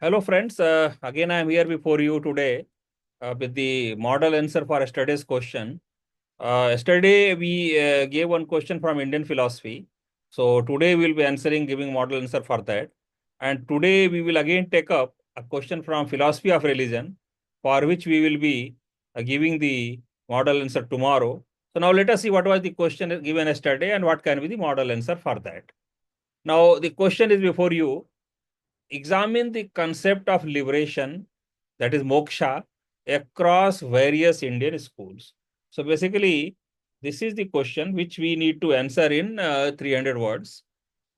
Hello friends, again I am here before you today with the model answer for yesterday's question. Yesterday we gave one question from Indian philosophy. So today we will be answering, giving model answer for that. And today we will again take up a question from philosophy of religion, for which we will be giving the model answer tomorrow. So now let us see what was the question given yesterday and what can be the model answer for that. Now the question is before you. Examine the concept of liberation, that is moksha, across various Indian schools. So basically, this is the question which we need to answer in 300 words.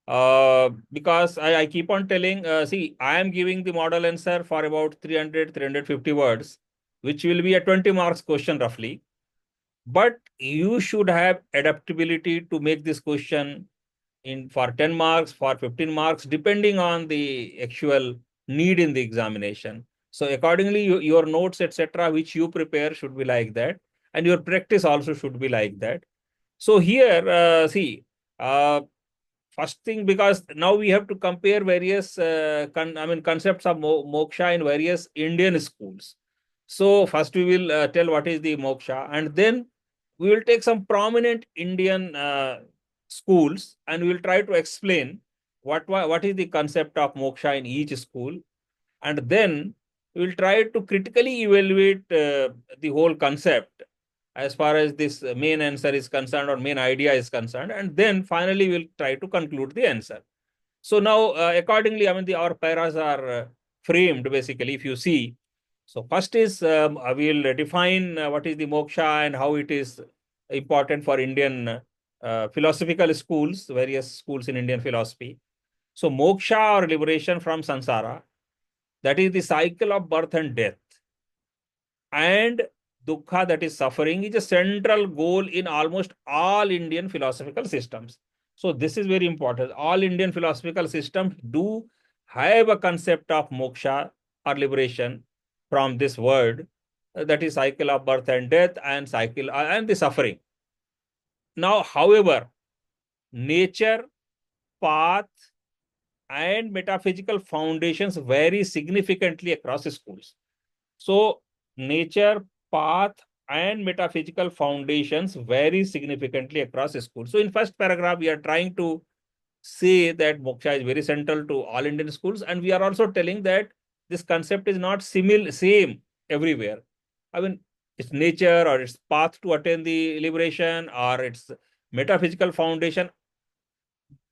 Because I keep on telling, see, I am giving the model answer for about 300, 350 words, which will be a 20 marks question roughly. But you should have adaptability to make this question in for 10 marks, for 15 marks, depending on the actual need in the examination. So accordingly, your notes, etc., which you prepare should be like that. And your practice also should be like that. So here, see, first thing, because now we have to compare various concepts of moksha in various Indian schools. So first we will tell what is the moksha, and then we will take some prominent Indian schools and we will try to explain what is the concept of moksha in each school, and then we will try to critically evaluate the whole concept as far as this main answer is concerned or main idea is concerned, and then finally we'll try to conclude the answer. So now accordingly, our paras are framed basically, if you see. So first is we'll define what is the moksha and how it is important for Indian philosophical schools, various schools in Indian philosophy. So moksha or liberation from samsara, that is the cycle of birth and death, and dukkha, that is suffering, is a central goal in almost all Indian philosophical systems. So this is very important. All Indian philosophical systems do have a concept of moksha or liberation from this word, that is cycle of birth and death and cycle and the suffering. Now, however, nature, path, and metaphysical foundations vary significantly across schools. So nature, path, and metaphysical foundations vary significantly across schools. So in first paragraph, we are trying to say that moksha is very central to all Indian schools, and we are also telling that this concept is not same everywhere. I mean, its nature or its path to attain the liberation or its metaphysical foundation,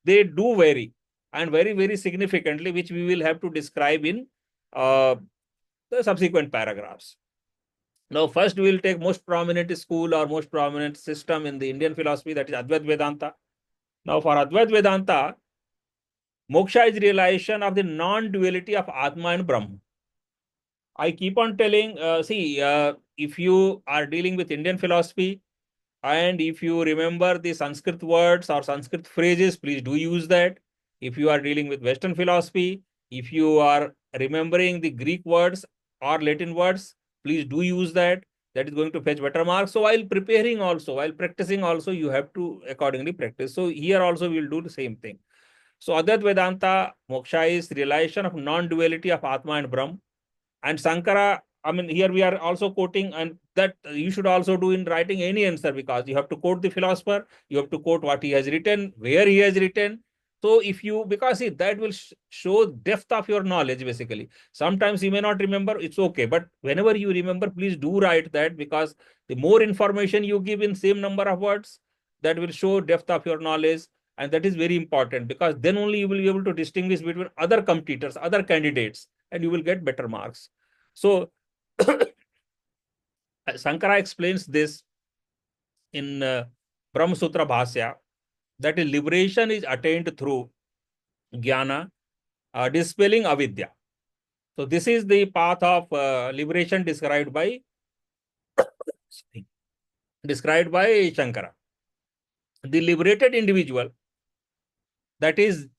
they do vary, and very significantly, which we will have to describe in the subsequent paragraphs. Now, first we will take most prominent school or most prominent system in the Indian philosophy, that is Advaita Vedanta. Now, for Advaita Vedanta, moksha is realization of the non-duality of Atma and Brahma. I keep on telling, if you are dealing with Indian philosophy and if you remember the Sanskrit words or Sanskrit phrases, please do use that. If you are dealing with Western philosophy, if you are remembering the Greek words or Latin words, please do use that. That is going to fetch better marks. So while preparing also, while practicing also, you have to accordingly practice. So here also we will do the same thing. So Advaita Vedanta, moksha is realization of non-duality of Atma and Brahm. And Sankara, here we are also quoting, and that you should also do in writing any answer, because you have to quote the philosopher, you have to quote what he has written, where he has written. So if you, because see, that will show depth of your knowledge basically. Sometimes you may not remember, it's okay. But whenever you remember, please do write that, because the more information you give in same number of words, that will show depth of your knowledge. And that is very important, because then only you will be able to distinguish between other competitors, other candidates, and you will get better marks. So Sankara explains this in Brahma Sutra Bhasya, that is liberation is attained through jnana, dispelling avidya. So this is the path of liberation described by Shankara. The liberated individual, that is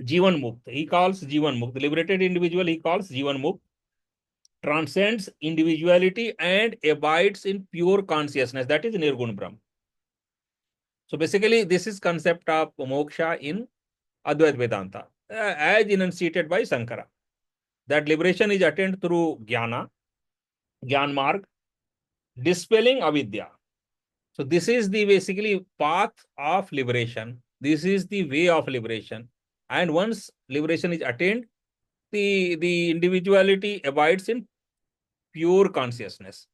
Jivan Mukt, he calls Jivan Mukt. The liberated individual he calls Jivan Mukt, transcends individuality and abides in pure consciousness, that is Nirgun Brahm. So basically, this is concept of moksha in Advaita Vedanta, as enunciated by Sankara. that liberation is attained through jnana, jnana marg, dispelling avidya. So this is the basically path of liberation. This is the way of liberation. And once liberation is attained, the individuality abides in pure consciousness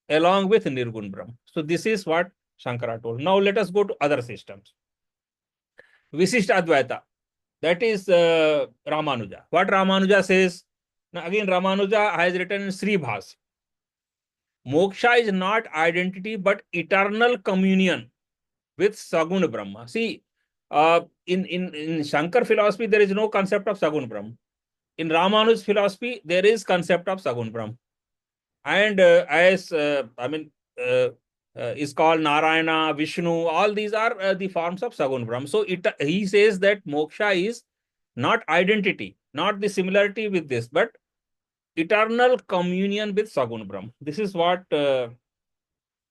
along with Nirgun Brahm. So this is what Shankara told. Now let us go to other systems. Visishta Advaita, that is Ramanuja. What Ramanuja says? Now again, Ramanuja has written in Sri Bhas. Moksha is not identity but eternal communion with Sagun Brahma. See, in Shankar philosophy, there is no concept of Sagun Brahma. In Ramanuja's philosophy, there is concept of Sagun Brahma. And as is called Narayana, Vishnu, all these are the forms of Sagun Brahma. So he says that moksha is not identity, not the similarity with this, but eternal communion with Sagun Brahma. This is what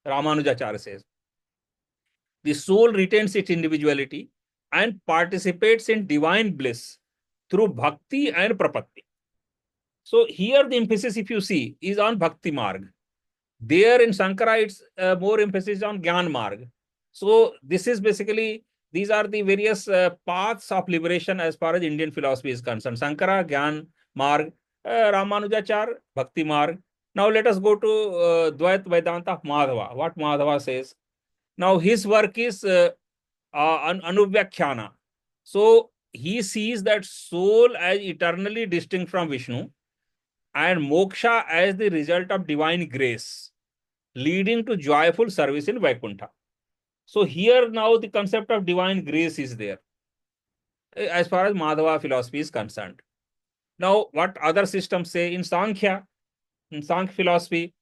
Ramanujacharya says. The soul retains its individuality and participates in divine bliss through bhakti and prapatti. So here the emphasis, if you see, is on bhakti marg. There in Sankara, it's more emphasis on Gyan Marg. So this is basically, these are the various paths of liberation as far as Indian philosophy is concerned. Sankara, Gyan Marg, Ramanujachar, Bhakti Marg. Now let us go to Dvait Vedanta of Madhava. What Madhava says. Now his work is Anuvyakhana. So he sees that soul as eternally distinct from Vishnu and moksha as the result of divine grace, leading to joyful service in Vaikuntha. So here now the concept of divine grace is there, as far as Madhava philosophy is concerned. Now, what other systems say in Sankhya philosophy,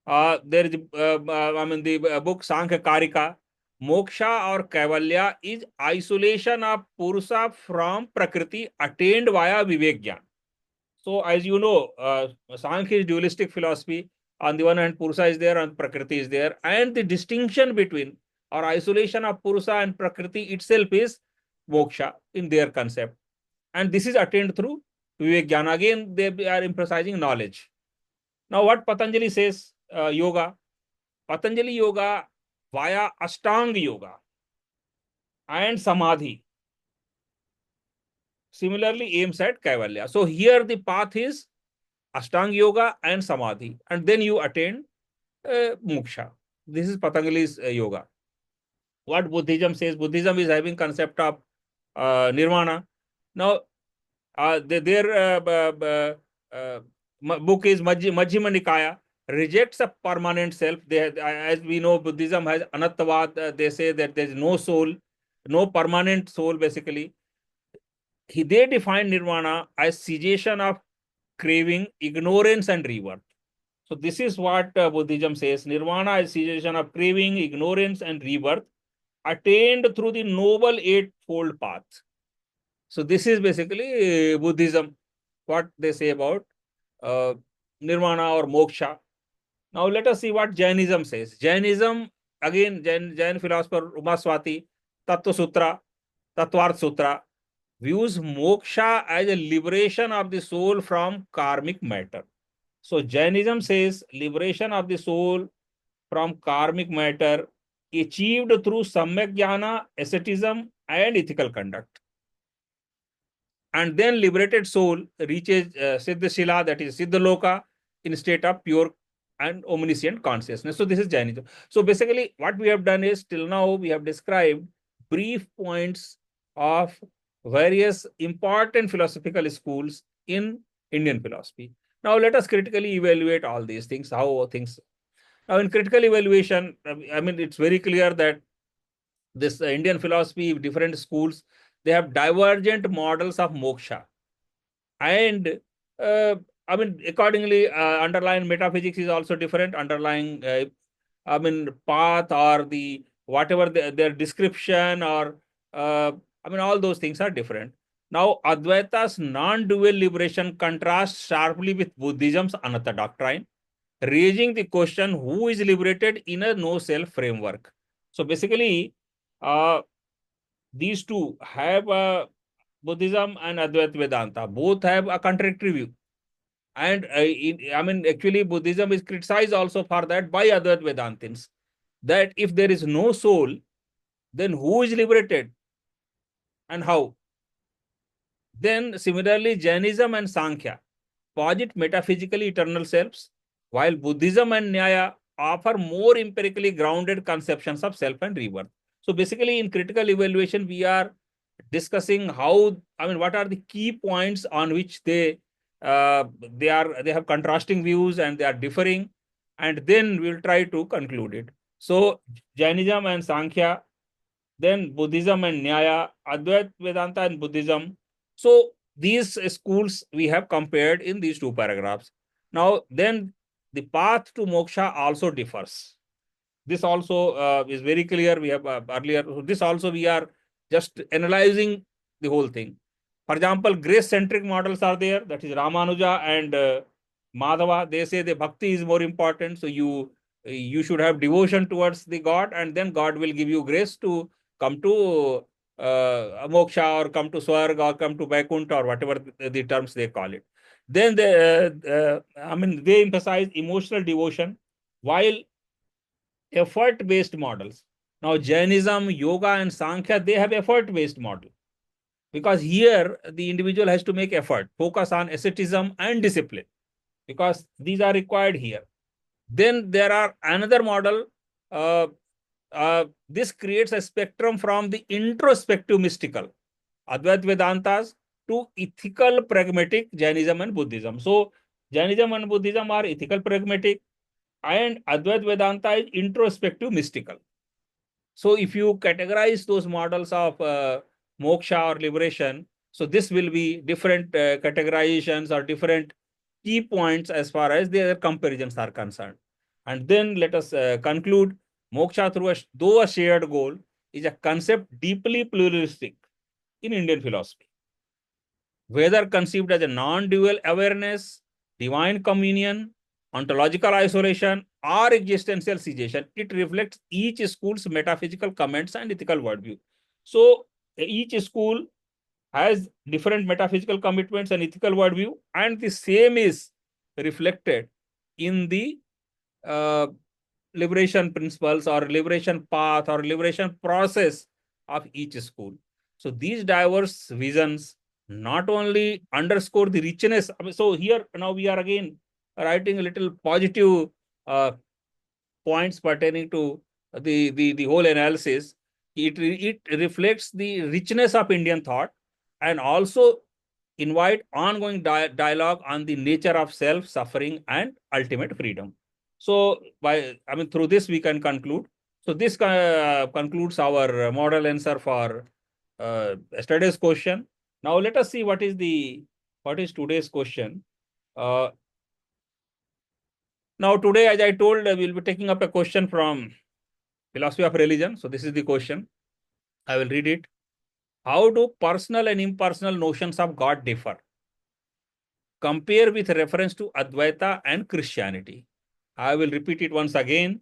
there is, the book Sankhya Karika, moksha or kaivalya is isolation of Purusha from Prakriti attained via Vivek Jnana. So, as you know, Sankhya is dualistic philosophy. On the one hand, Purusha is there and Prakriti is there. And the distinction between or isolation of Purusha and Prakriti itself is moksha in their concept. And this is attained through Vivek Jnana. Again, they are emphasizing knowledge. Now, what Patanjali says, yoga. Patanjali yoga via Ashtanga yoga and Samadhi similarly aims at Kaivalya. So here the path is Ashtanga yoga and Samadhi, and then you attain moksha. This is Patanjali's yoga. What Buddhism says, Buddhism is having concept of nirvana. Now, their book is Majjhima Nikaya, rejects a permanent self. They, as we know, Buddhism has anattavad. They say that there is no soul, no permanent soul, basically. They define nirvana as cessation of craving, ignorance, and rebirth. So this is what Buddhism says. Nirvana is cessation of craving, ignorance, and rebirth, attained through the noble eightfold path. So this is basically Buddhism, what they say about nirvana or moksha. Now let us see what Jainism says. Jainism, again, Jain philosopher Umaswati, Tattva Sutra, Tattvarth Sutra, views moksha as a liberation of the soul from karmic matter. So Jainism says liberation of the soul from karmic matter achieved through samyak jnana, asceticism, and ethical conduct. And then liberated soul reaches Siddhashila, that is Siddhaloka, in state of pure and omniscient consciousness. So this is Jainism. So basically what we have done is, till now we have described brief points of various important philosophical schools in Indian philosophy. Now let us critically evaluate all these things, how things. Now in critical evaluation, it's very clear that this Indian philosophy, different schools, they have divergent models of moksha. And accordingly, underlying metaphysics is also different. Underlying, path or the whatever their description or all those things are different. Now, Advaita's non-dual liberation contrasts sharply with Buddhism's Anatta doctrine, raising the question who is liberated in a no-self framework. So basically, these two have Buddhism and Advaita Vedanta both have a contradictory view. And actually, Buddhism is criticized also for that by other Vedantins, that if there is no soul, then who is liberated and how? Then similarly, Jainism and Sankhya posit metaphysically eternal selves, while Buddhism and Nyaya offer more empirically grounded conceptions of self and rebirth. So basically, in critical evaluation, we are discussing what are the key points on which they have contrasting views and they are differing, and then we'll try to conclude it. So Jainism and Sankhya, then Buddhism and Nyaya, Advaita Vedanta and Buddhism. So these schools we have compared in these two paragraphs. Now, then the path to moksha also differs. This also is very clear. We have earlier, so this also we are just analyzing the whole thing. For example, grace-centric models are there. That is Ramanuja and Madhava. They say the bhakti is more important. So you should have devotion towards the God, and then God will give you grace to come to moksha or come to swarg or come to vaikuntha or whatever the terms they call it. Then they emphasize emotional devotion, while effort-based models. Now, Jainism, Yoga, and Sankhya, they have effort-based model, because here the individual has to make effort, focus on asceticism and discipline, because these are required here. Then there are another model. This creates a spectrum from the introspective mystical Advaita Vedantas to ethical pragmatic Jainism and Buddhism. So Jainism and Buddhism are ethical pragmatic, and Advaita Vedanta is introspective mystical. So if you categorize those models of moksha or liberation, so this will be different categorizations or different key points as far as their comparisons are concerned. And then let us conclude, moksha though a shared goal, is a concept deeply pluralistic in Indian philosophy. Whether conceived as a non-dual awareness, divine communion, ontological isolation, or existential cessation, it reflects each school's metaphysical comments and ethical worldview. So each school has different metaphysical commitments and ethical worldview, and the same is reflected in the uh, liberation principles or liberation path or liberation process of each school. So these diverse visions not only underscore the richness. So here now we are again writing a little positive uh, points pertaining to the whole analysis. It reflects the richness of Indian thought, and also invite ongoing dialogue on the nature of self, suffering, and ultimate freedom. So through this we can conclude. So this concludes our model answer for yesterday's question. Now let us see what is today's question. Uh, Now today, as I told, we'll be taking up a question from philosophy of religion. So this is the question. I will read it. How do personal and impersonal notions of God differ? Compare with reference to Advaita and Christianity. I will repeat it once again.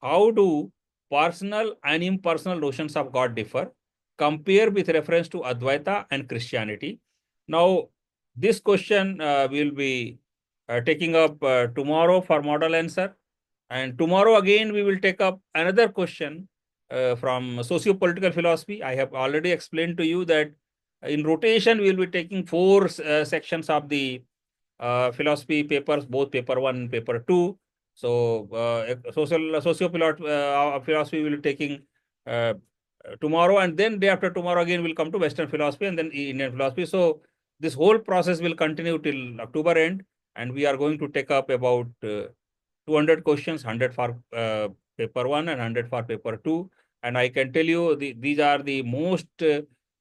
How do personal and impersonal notions of God differ? Compare with reference to Advaita and Christianity. Now, this question will be taking up tomorrow for model answer. And tomorrow again, we will take up another question from socio-political philosophy. I have already explained to you that in rotation, we will be taking four sections of the philosophy papers, both paper 1 and paper 2. So philosophy will be taking uh, tomorrow, and then day after tomorrow again we'll come to Western philosophy and then Indian philosophy. So this whole process will continue till October end, and we are going to take up about 200 questions, 100 for paper 1 and 100 for paper 2. And I can tell you these are the most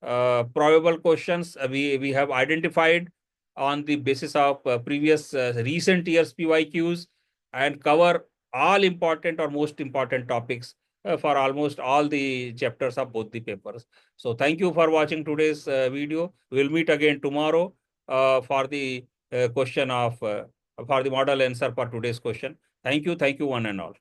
probable questions we have identified on the basis of previous recent years PYQs, and cover all important or most important topics for almost all the chapters of both the papers. So thank you for watching today's video. We'll meet again tomorrow for the question of for the model answer for today's question. Thank you one and all.